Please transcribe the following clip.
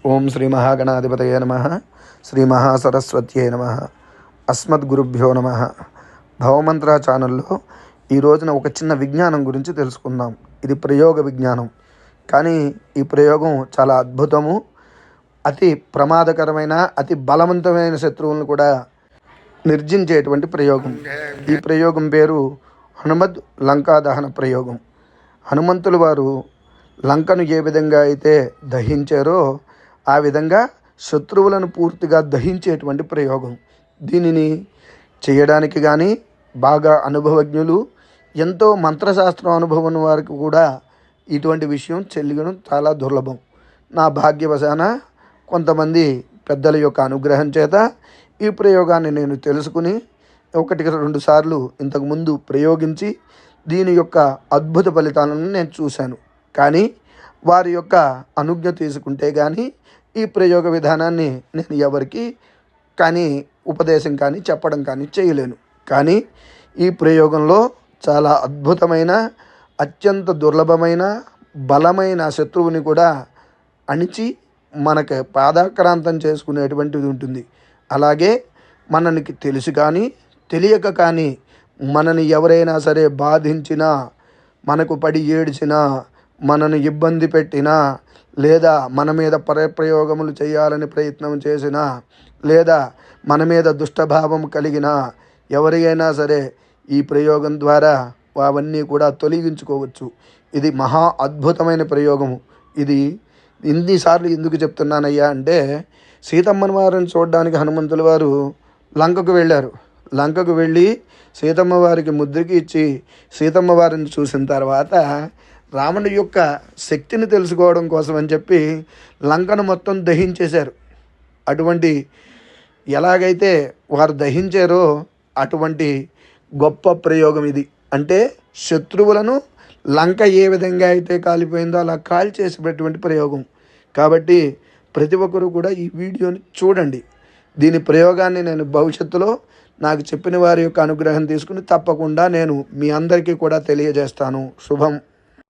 ఓం శ్రీ మహాగణాధిపతయే నమః. శ్రీ మహాసరస్వత్యే నమః. అస్మద్గురుభ్యో నమః. భవమంత్ర ఛానల్లో ఈ రోజున ఒక చిన్న విజ్ఞానం గురించి తెలుసుకుందాం. ఇది ప్రయోగ విజ్ఞానం, కానీ ఈ ప్రయోగం చాలా అద్భుతము. అతి ప్రమాదకరమైన అతి బలవంతమైన శత్రువులను కూడా నిర్జించేటువంటి ప్రయోగం. ఈ ప్రయోగం పేరు హనుమద్ లంకా దహన ప్రయోగం. హనుమంతుల వారు లంకను ఏ విధంగా అయితే దహించారో ఆ విధంగా శత్రువులను పూర్తిగా దహించేటువంటి ప్రయోగం. దీనిని చేయడానికి కానీ బాగా అనుభవజ్ఞులు, ఎంతో మంత్రశాస్త్రం అనుభవం వారికి కూడా ఇటువంటి విషయం చెల్లగడం చాలా దుర్లభం. నా భాగ్యవశాన కొంతమంది పెద్దల యొక్క అనుగ్రహం చేత ఈ ప్రయోగాన్ని నేను తెలుసుకుని 1-2 సార్లు ఇంతకుముందు ప్రయోగించి దీని యొక్క అద్భుత ఫలితాలను నేను చూశాను. కానీ వారి యొక్క అనుజ్ఞ తీసుకుంటే కానీ ఈ ప్రయోగ విధానాన్ని నేను ఎవరికి కానీ ఉపదేశం కానీ చెప్పడం కానీ చేయలేను. కానీ ఈ ప్రయోగంలో చాలా అద్భుతమైన, అత్యంత దుర్లభమైన, బలమైన శత్రువుని కూడా అణిచి మనకు పాదాక్రాంతం చేసుకునేటువంటిది ఉంటుంది. అలాగే మనకి తెలుసు కానీ తెలియక కానీ మనని ఎవరైనా సరే బాధించినా, మనకు పడి ఏడ్చినా, మనను ఇబ్బంది పెట్టినా, లేదా మన మీద ప్రయోగములు చేయాలని ప్రయత్నం చేసినా, లేదా మన మీద దుష్టభావం కలిగినా ఎవరికైనా సరే ఈ ప్రయోగం ద్వారా అవన్నీ కూడా తొలగించుకోవచ్చు. ఇది మహా అద్భుతమైన ప్రయోగము. ఇది ఇన్నిసార్లు ఎందుకు చెప్తున్నానయ్యా అంటే, సీతమ్మని వారిని చూడడానికి హనుమంతుల వారు లంకకు వెళ్ళారు. లంకకు వెళ్ళి సీతమ్మ వారికి ముద్రకి ఇచ్చి సీతమ్మ వారిని చూసిన తర్వాత రావణుడి యొక్క శక్తిని తెలుసుకోవడం కోసం అని చెప్పి లంకను మొత్తం దహించేశారు. అటువంటి ఎలాగైతే వారు దహించారో అటువంటి గొప్ప ప్రయోగం ఇది. అంటే శత్రువులను లంక ఏ విధంగా అయితే కాలిపోయిందో అలా కాల్చేసేటటువంటి ప్రయోగం. కాబట్టి ప్రతి ఒక్కరూ కూడా ఈ వీడియోని చూడండి. దీని ప్రయోగాన్ని నేను భవిష్యత్తులో నాకు చెప్పిన వారి యొక్క అనుగ్రహం తీసుకుని తప్పకుండా నేను మీ అందరికీ కూడా తెలియజేస్తాను. శుభం.